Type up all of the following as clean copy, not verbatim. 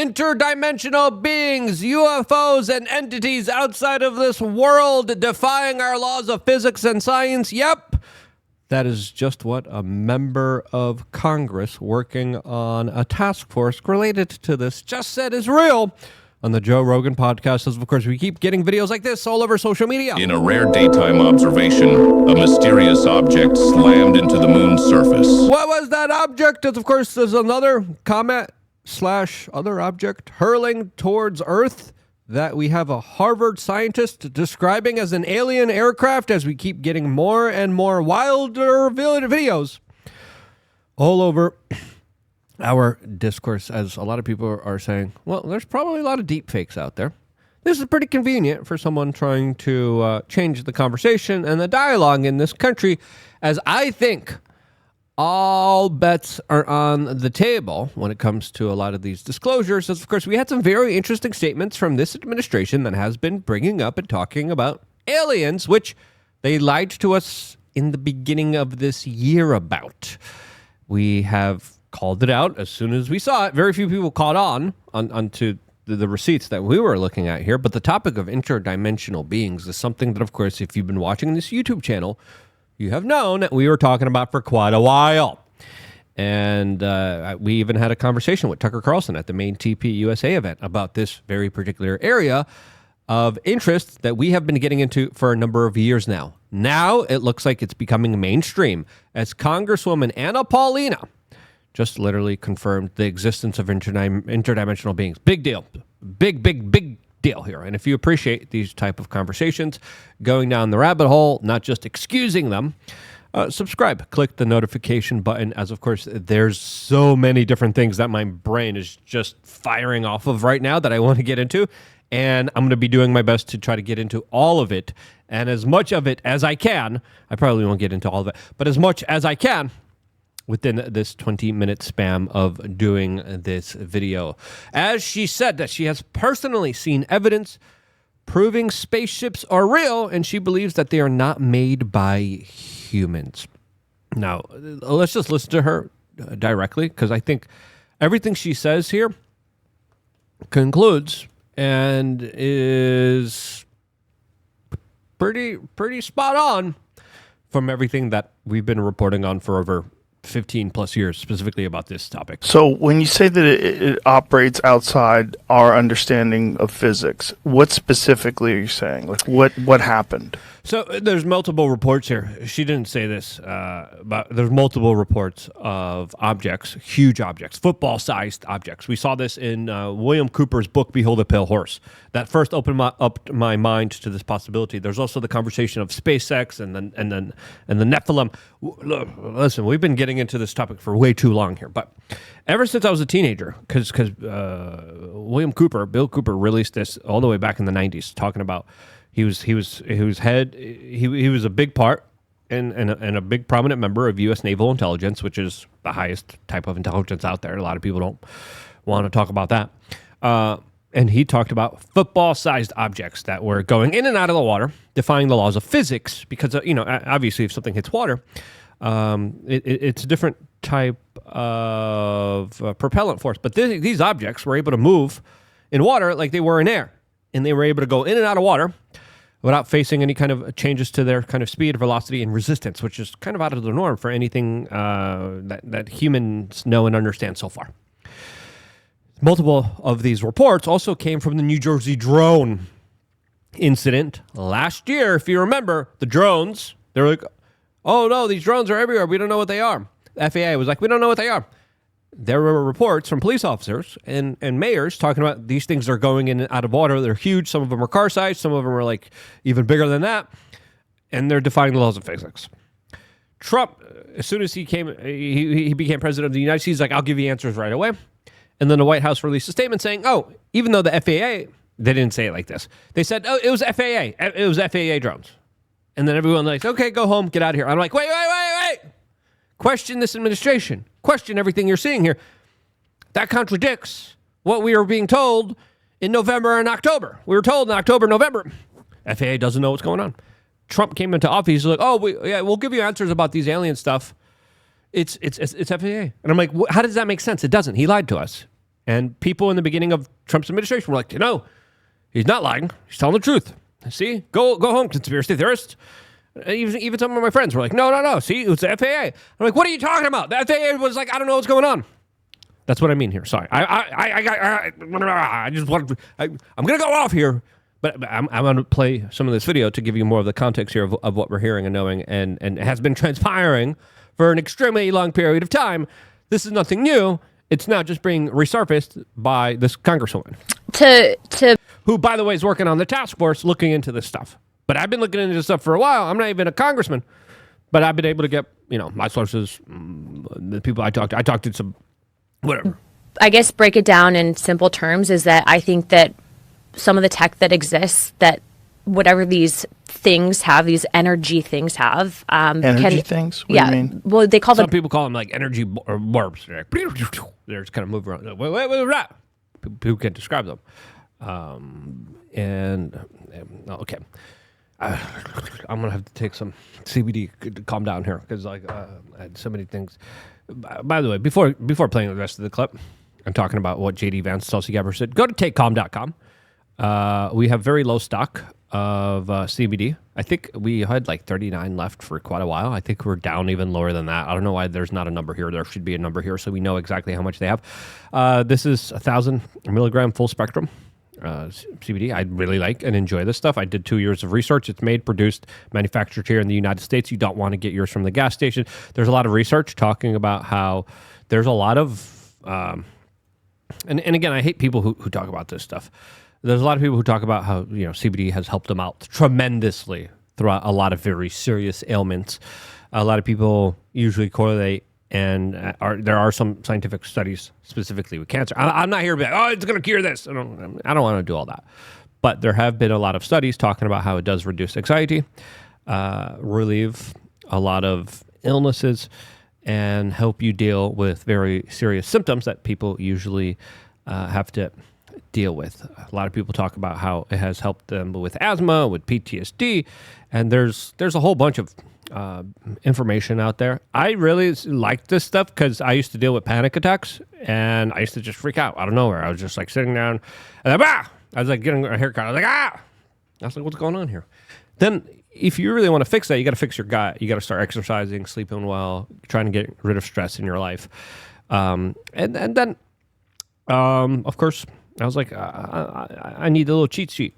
Interdimensional beings, UFOs, and entities outside of this world defying our laws of physics and science. Yep, that is just what a member of Congress working on a task force related to this just said is real on the Joe Rogan podcast. As of course, we keep getting videos like this all over social media. In a rare daytime observation, a mysterious object slammed into the moon's surface. What was that object? As of course, there's another comet / other object hurling towards Earth that we have a Harvard scientist describing as an alien aircraft as we keep getting more and more wilder videos all over our discourse, as a lot of people are saying, well, there's probably a lot of deep fakes out there. This is pretty convenient for someone trying to change the conversation and the dialogue in this country, as I think all bets are on the table when it comes to a lot of these disclosures. As of course, we had some very interesting statements from this administration that has been bringing up and talking about aliens, which they lied to us in the beginning of this year about. We have called it out as soon as we saw it. Very few people caught onto the receipts that we were looking at here, but the topic of interdimensional beings is something that, of course, if you've been watching this YouTube channel, you have known that we were talking about for quite a while. And we even had a conversation with Tucker Carlson at the main TP USA event about this very particular area of interest that we have been getting into for a number of years now. Now it looks like it's becoming mainstream, as Congresswoman Paulina just literally confirmed the existence of interdimensional beings. Big deal. Big deal here. And if you appreciate these type of conversations, going down the rabbit hole, not just excusing them, subscribe, click the notification button, as of course there's so many different things that my brain is just firing off of right now that I want to get into, and I'm going to be doing my best to try to get into all of it, and as much of it as I can. I probably won't get into all of it, but as much as I can within this 20-minute spam of doing this video. As she said that she has personally seen evidence proving spaceships are real, and she believes that they are not made by humans. Now, let's just listen to her directly, because I think everything she says here concludes and is pretty spot on from everything that we've been reporting on for over 15 plus years, specifically about this topic. So when you say that it operates outside our understanding of physics, what specifically are you saying? Like what happened? So there's multiple reports here. She didn't say this, but there's multiple reports of objects, huge objects, football-sized objects. We saw this in William Cooper's book, Behold a Pale Horse. That first opened up my mind to this possibility. There's also the conversation of SpaceX and the Nephilim. Look, listen, we've been getting into this topic for way too long here, but ever since I was a teenager, because Bill Cooper released this all the way back in the 90s, talking about he was a big part and a big prominent member of U.S. naval intelligence, which is the highest type of intelligence out there. A lot of people don't want to talk about that. And he talked about football-sized objects that were going in and out of the water, defying the laws of physics, because, obviously if something hits water, it's a different type of propellant force. But these objects were able to move in water like they were in air, and they were able to go in and out of water without facing any kind of changes to their kind of speed, velocity, and resistance, which is kind of out of the norm for anything that humans know and understand so far. Multiple of these reports also came from the New Jersey drone incident last year. If you remember, the drones, they were like, oh no, these drones are everywhere. We don't know what they are. The FAA was like, we don't know what they are. There were reports from police officers and mayors talking about these things are going in and out of water. They're huge. Some of them are car-sized. Some of them are like even bigger than that. And they're defying the laws of physics. Trump, as soon as he became president of the United States, he's like, I'll give you answers right away. And then the White House released a statement saying, oh, even though the FAA, they didn't say it like this. They said, oh, it was FAA. It was FAA drones. And then everyone like, okay, go home, get out of here. I'm like, wait. Question this administration. Question everything you're seeing here. That contradicts what we were being told in November and October. We were told in October, November. FAA doesn't know what's going on. Trump came into office. He's like, oh, we'll give you answers about these alien stuff. It's FAA. And I'm like, how does that make sense? It doesn't. He lied to us. And people in the beginning of Trump's administration were like, he's not lying. He's telling the truth. See, go home, conspiracy theorists. Even some of my friends were like, no. See, it was the FAA. I'm like, what are you talking about? The FAA was like, I don't know what's going on. That's what I mean here. Sorry, I just want. I'm gonna go off here, but I'm gonna play some of this video to give you more of the context here of what we're hearing and knowing, and it has been transpiring for an extremely long period of time. This is nothing new. It's now just being resurfaced by this congresswoman, who, by the way, is working on the task force looking into this stuff. But I've been looking into this stuff for a while. I'm not even a congressman, but I've been able to get my sources, the people I talked to some. Whatever. I guess break it down in simple terms is that I think that some of the tech that exists, that whatever these things have, these energy things have. Energy things? What do you mean? Well, they call them. Some people call them like energy or warps. They're just kind of move around. Wait. People can't describe them. Okay. I'm going to have to take some CBD to calm down here because I had so many things. By the way, before playing the rest of the clip, I'm talking about what JD Vance, Tulsi Gabbard said. Go to takecalm.com. We have very low stock of CBD. I think we had like 39 left for quite a while. I think we're down even lower than that. I don't know why there's not a number here. There should be a number here so we know exactly how much they have. This is 1,000 milligram full spectrum CBD. I really like and enjoy this stuff. I did 2 years of research. It's made, produced, manufactured here in the United States. You don't want to get yours from the gas station. There's a lot of research talking about how there's a lot of, and again, I hate people who talk about this stuff. There's a lot of people who talk about how CBD has helped them out tremendously throughout a lot of very serious ailments. A lot of people usually correlate, and there are some scientific studies specifically with cancer. I'm not here to be like, it's going to cure this. I don't want to do all that. But there have been a lot of studies talking about how it does reduce anxiety, relieve a lot of illnesses, and help you deal with very serious symptoms that people usually have to deal with. A lot of people talk about how it has helped them with asthma, with PTSD, and there's a whole bunch of information out there. I really like this stuff because I used to deal with panic attacks, and I used to just freak out of nowhere. I was just like sitting down, and I was like getting a haircut. I was like, I was like, what's going on here? Then, if you really want to fix that, you got to fix your gut. You got to start exercising, sleeping well, trying to get rid of stress in your life, and then, of course, I was like, I need a little cheat sheet.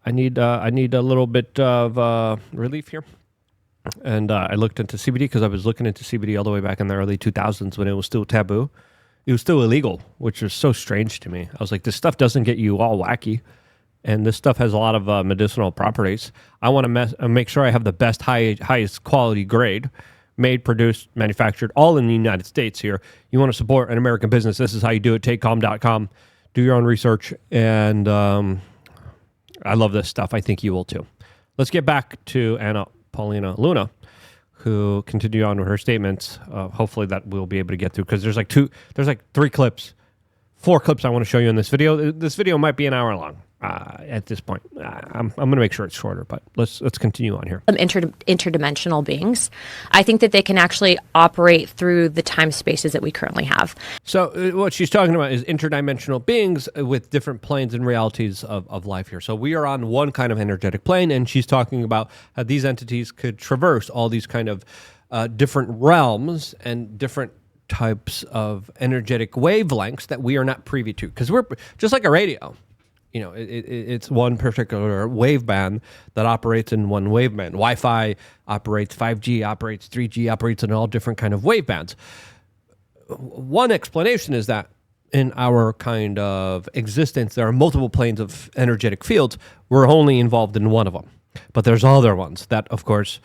I need a little bit of relief here. And I looked into CBD because I was looking into CBD all the way back in the early 2000s when it was still taboo. It was still illegal, which was so strange to me. I was like, this stuff doesn't get you all wacky. And this stuff has a lot of medicinal properties. I want to make sure I have the best, highest quality grade, made, produced, manufactured, all in the United States here. You want to support an American business, this is how you do it. TakeCalm.com. Do your own research. And I love this stuff. I think you will too. Let's get back to Paulina Luna, who continued on with her statements. Hopefully that we'll be able to get through because there's like 4 clips I want to show you in this video. This video might be an hour long at this point. I'm going to make sure it's shorter, but let's continue on here. Interdimensional beings. I think that they can actually operate through the time spaces that we currently have. So what she's talking about is interdimensional beings with different planes and realities of life here. So we are on one kind of energetic plane, and she's talking about how these entities could traverse all these kind of different realms and different types of energetic wavelengths that we are not privy to, because we're just like a radio. It's one particular wave band that operates in one wave band. Wi-Fi operates, 5G operates, 3G operates in all different kind of wave bands. One explanation is that in our kind of existence, there are multiple planes of energetic fields. We're only involved in one of them. But there's other ones that, of course,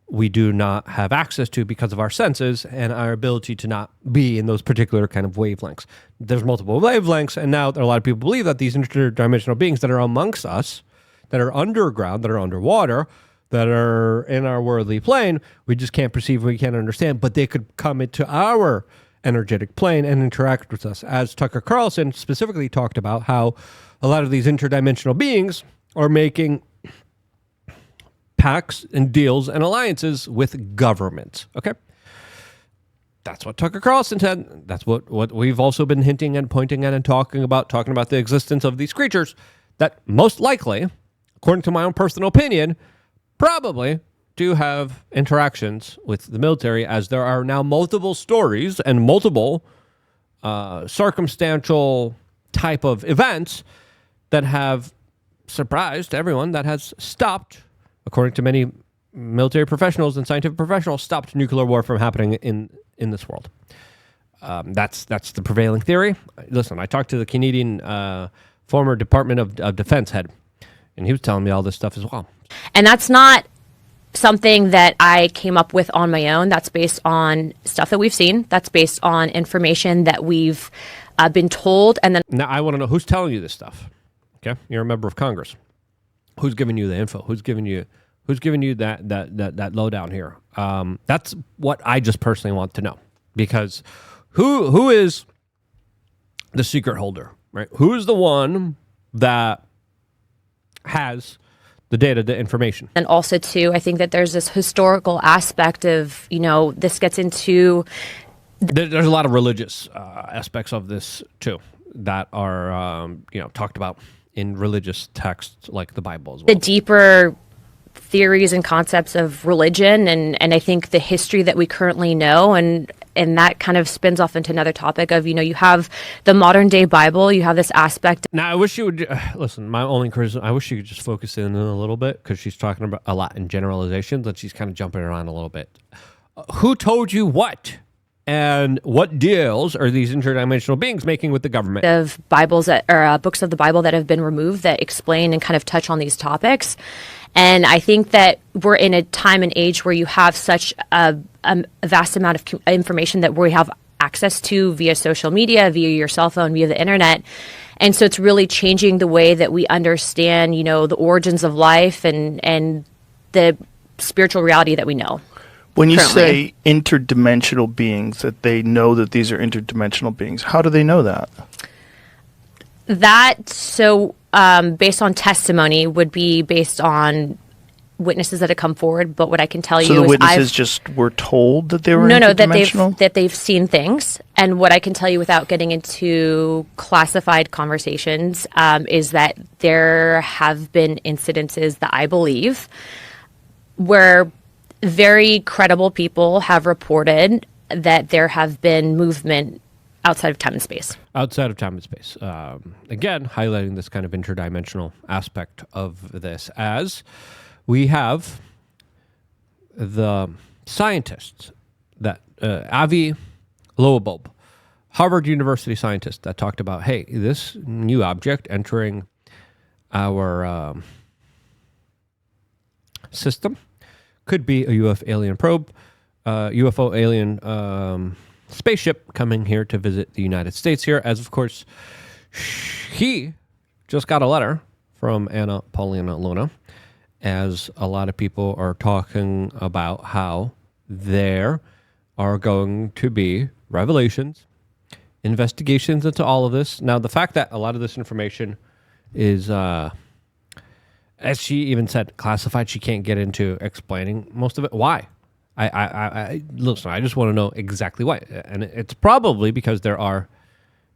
we do not have access to because of our senses and our ability to not be in those particular kind of wavelengths. There's multiple wavelengths, and now a lot of people believe that these interdimensional beings that are amongst us, that are underground, that are underwater, that are in our worldly plane, we just can't perceive, we can't understand, but they could come into our energetic plane and interact with us. As Tucker Carlson specifically talked about how a lot of these interdimensional beings are making pacts and deals and alliances with governments. Okay. That's what Tucker Carlson said. That's what we've also been hinting and pointing at and talking about the existence of these creatures that most likely, according to my own personal opinion, probably do have interactions with the military, as there are now multiple stories and multiple circumstantial type of events that have surprised everyone, that has stopped, according to many military professionals and scientific professionals, stopped nuclear war from happening in this world. That's the prevailing theory. Listen, I talked to the Canadian former Department of Defense head, and he was telling me all this stuff as well. And that's not something that I came up with on my own. That's based on stuff that we've seen. That's based on information that we've been told. And then now I want to know who's telling you this stuff. Okay, you're a member of Congress. Who's giving you the info? Who's giving you that lowdown here? That's what I just personally want to know, because who is the secret holder, right? Who is the one that has the data, the information? And also, too, I think that there's this historical aspect of, this gets into... There's a lot of religious aspects of this, too, that are, talked about in religious texts like the Bible as well. The deeper theories and concepts of religion, and I think the history that we currently know, and that kind of spins off into another topic of, you have the modern day Bible, you have this aspect. Now, I wish you would, listen, my only criticism, I wish you could just focus in a little bit, because she's talking about a lot in generalizations, and she's kind of jumping around a little bit. Who told you what? And what deals are these interdimensional beings making with the government? Of Bibles or books of the Bible that have been removed that explain and kind of touch on these topics. And I think that we're in a time and age where you have such a vast amount of information that we have access to via social media, via your cell phone, via the internet. And so it's really changing the way that we understand, the origins of life and the spiritual reality that we know. When you currently say interdimensional beings, that they know that these are interdimensional beings, how do they know that? Based on testimony, would be based on witnesses that have come forward. But what I can tell you So is the witnesses just were told that they were interdimensional? that they've seen things. And what I can tell you without getting into classified conversations is that there have been incidences that I believe where very credible people have reported that there have been movement outside of time and space. Outside of time and space. Again, highlighting this kind of interdimensional aspect of this, as we have the scientists that Avi Loebob, Harvard University scientist, that talked about, hey, this new object entering our system could be a UFO alien spaceship coming here to visit the United States here, as of course he just got a letter from Paulina Luna, as a lot of people are talking about how there are going to be revelations, investigations into all of this. Now, the fact that a lot of this information is as she even said, classified, she can't get into explaining most of it. Why? Listen, I just want to know exactly why. And it's probably because there are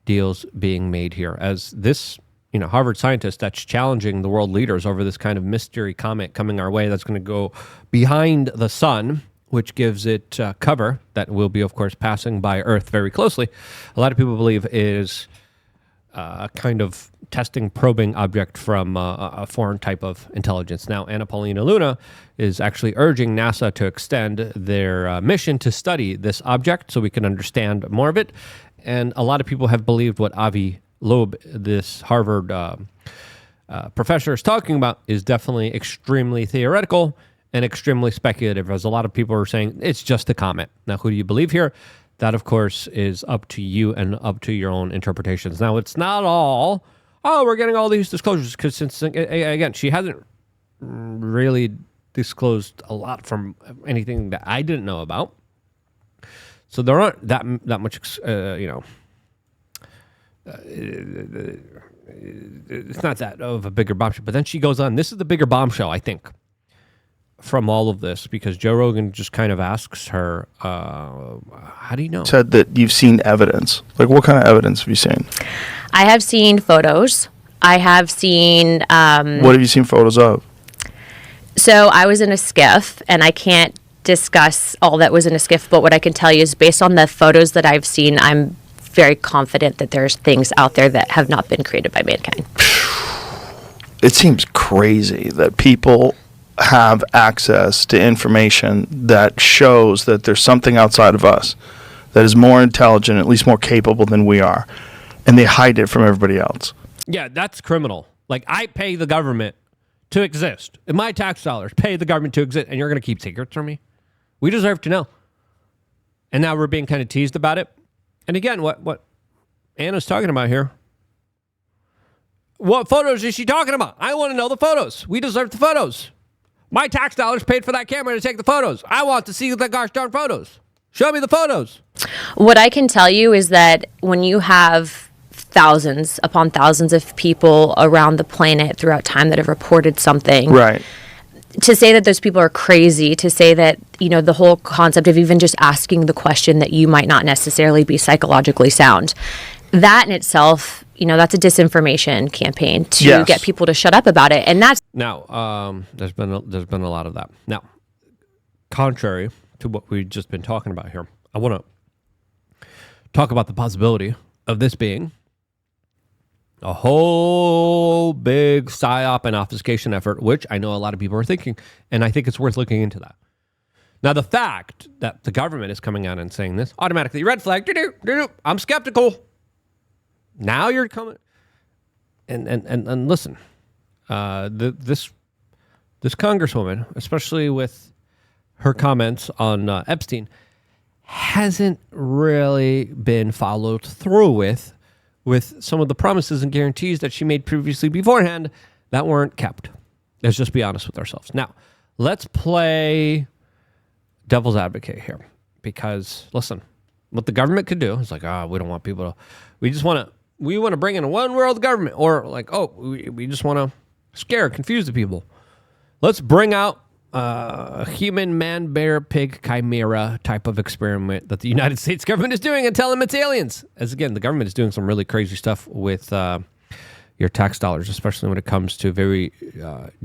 deals being made here, as this, Harvard scientist that's challenging the world leaders over this kind of mystery comet coming our way that's going to go behind the sun, which gives it cover that will be, of course, passing by Earth very closely. A lot of people believe is a kind of testing, probing object from a foreign type of intelligence. Now, Paulina Luna is actually urging NASA to extend their mission to study this object so we can understand more of it. And a lot of people have believed what Avi Loeb, this Harvard professor, is talking about is definitely extremely theoretical and extremely speculative, as a lot of people are saying it's just a comet. Now, who do you believe here? That, of course, is up to you and up to your own interpretations. Now, it's not all, we're getting all these disclosures, because since, again, she hasn't really disclosed a lot from anything that I didn't know about. So there aren't that much, it's not that of a bigger bombshell. But then she goes on, this is the bigger bombshell, I think. from all of this, because Joe Rogan just kind of asks her, how do you know? Said that you've seen evidence. Like, what kind of evidence have you seen? I have seen photos. I have seen. What have you seen photos of? So I was in a skiff, and I can't discuss all that was in a skiff, but what I can tell you is based on the photos that I've seen, I'm very confident that there's things out there that have not been created by mankind. It seems crazy that people have access to information that shows that there's something outside of us that is more intelligent, at least more capable than we are, and they hide it from everybody else. Yeah, that's criminal. Like, I pay the government to exist. And my tax dollars pay the government to exist, and you're going to keep secrets from me? We deserve to know. And now we're being kind of teased about it. And again, what Anna's talking about here, what photos is she talking about? I want to know the photos. We deserve the photos. My tax dollars paid for that camera to take the photos. I want to see the gosh darn photos. Show me the photos. What I can tell you is that when you have thousands upon thousands of people around the planet throughout time that have reported something, Right. to say that those people are crazy, to say that, you know, the whole concept of even just asking the question that you might not necessarily be psychologically sound, that in itself, you know, that's a disinformation campaign to get people to shut up about it. And that's now, there's been a lot of that. Now, contrary to what we've just been talking about here, I want to talk about the possibility of this being a whole big psyop and obfuscation effort, which I know a lot of people are thinking, and I think it's worth looking into that. Now, the fact that the government is coming out and saying this, automatically, red flag, doo-doo, I'm skeptical. Now you're coming, and listen, this congresswoman, especially with her comments on Epstein, hasn't really been followed through with some of the promises and guarantees that she made previously beforehand that weren't kept. Let's just be honest with ourselves. Now, let's play devil's advocate here, because listen, what the government could do is like, we don't want people to, we want to bring in a one world government, or like, we just want to scare, confuse the people. Let's bring out a human man, bear, pig, chimera type of experiment that the United States government is doing and tell them it's aliens. As again, the government is doing some really crazy stuff with your tax dollars, especially when it comes to very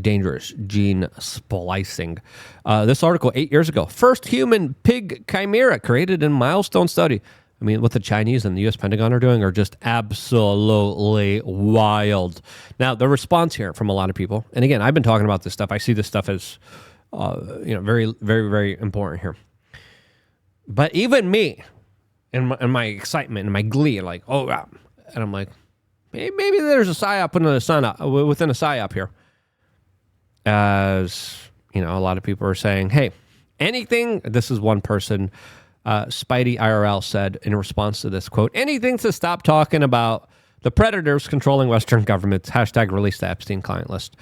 dangerous gene splicing. This article 8 years ago, first human pig chimera created in milestone study. I mean, what the Chinese and the U.S. Pentagon are doing are just absolutely wild. Now, the response here from a lot of people, and again, I've been talking about this stuff. I see this stuff as, very, very, very important here. But even me, in my excitement and my glee, like, and I'm like, maybe there's a psyop within a psyop here. As, a lot of people are saying, hey, anything, this is one person, Spidey IRL said in response to this, quote, anything to stop talking about the predators controlling Western governments, # release the Epstein client list.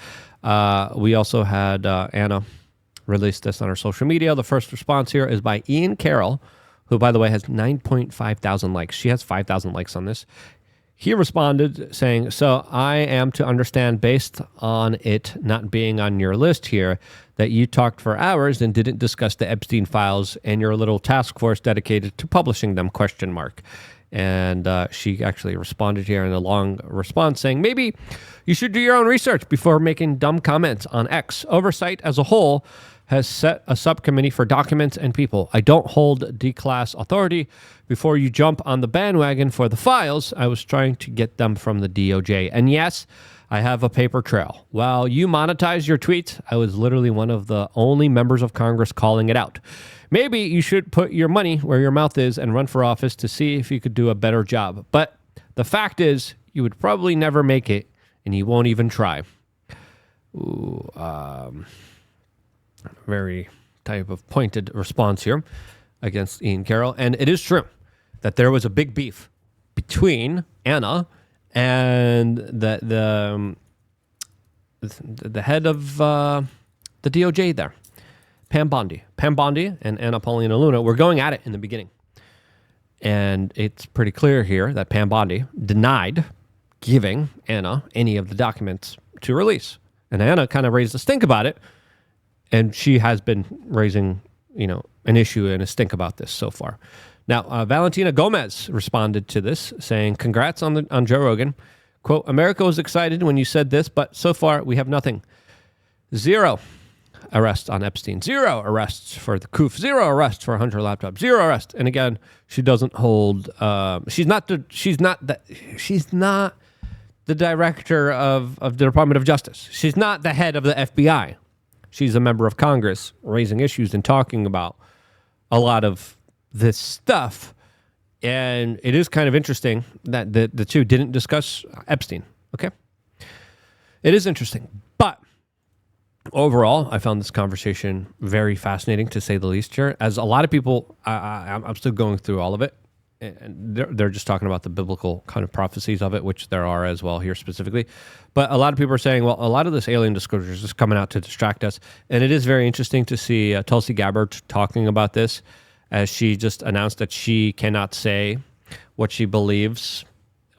We also had Anna release this on her social media. The first response here is by Ian Carroll, who, by the way, has 9.5 thousand likes. She has 5,000 likes on this. He responded saying, so I am to understand, based on it not being on your list here, that you talked for hours and didn't discuss the Epstein files and your little task force dedicated to publishing them, ? And she actually responded here in a long response saying, maybe you should do your own research before making dumb comments on X. Oversight as a whole has set a subcommittee for documents and people. I don't hold D-class authority. Before you jump on the bandwagon for the files, I was trying to get them from the DOJ. And yes, I have a paper trail. While you monetize your tweets, I was literally one of the only members of Congress calling it out. Maybe you should put your money where your mouth is and run for office to see if you could do a better job. But the fact is, you would probably never make it, and you won't even try. Very type of pointed response here against Ian Carroll. And it is true that there was a big beef between Anna and the head of the DOJ there, Pam Bondi. Pam Bondi and Anna Paulina Luna were going at it in the beginning. And it's pretty clear here that Pam Bondi denied giving Anna any of the documents to release. And Anna kind of raised a stink about it. And she has been raising, an issue and a stink about this so far. Now, Valentina Gomez responded to this, saying, "Congrats on Joe Rogan. Quote, America was excited when you said this, but so far we have nothing. 0 arrests on Epstein. 0 arrests for the COOF. 0 arrests for Hunter laptop. 0 arrests." And again, she doesn't hold. She's not the director of the Department of Justice. She's not the head of the FBI. She's a member of Congress, raising issues and talking about a lot of this stuff. And it is kind of interesting that the two didn't discuss Epstein. Okay, it is interesting, but overall, I found this conversation very fascinating, to say the least here. As a lot of people, I'm still going through all of it, and they're just talking about the biblical kind of prophecies of it, which there are as well here specifically. But a lot of people are saying, well, a lot of this alien disclosure is just coming out to distract us. And it is very interesting to see Tulsi Gabbard talking about this, as she just announced that she cannot say what she believes,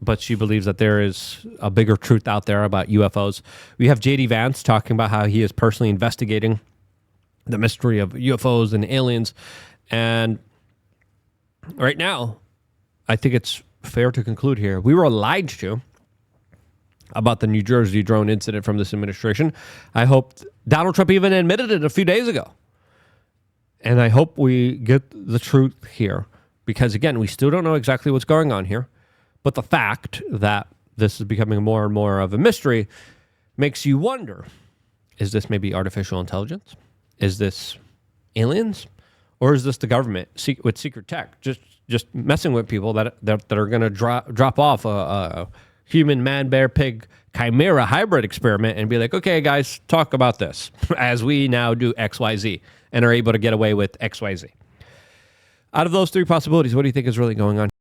but she believes that there is a bigger truth out there about UFOs. We have J.D. Vance talking about how he is personally investigating the mystery of UFOs and aliens. And right now, I think it's fair to conclude here, we were lied to about the New Jersey drone incident from this administration. I hope Donald Trump even admitted it a few days ago. And I hope we get the truth here, because again, we still don't know exactly what's going on here. But the fact that this is becoming more and more of a mystery makes you wonder, is this maybe artificial intelligence? Is this aliens? Or is this the government with secret tech just messing with people that are going to drop off a human man, bear, pig, chimera hybrid experiment and be like, okay, guys, talk about this as we now do XYZ and are able to get away with XYZ. Out of those 3 possibilities, what do you think is really going on?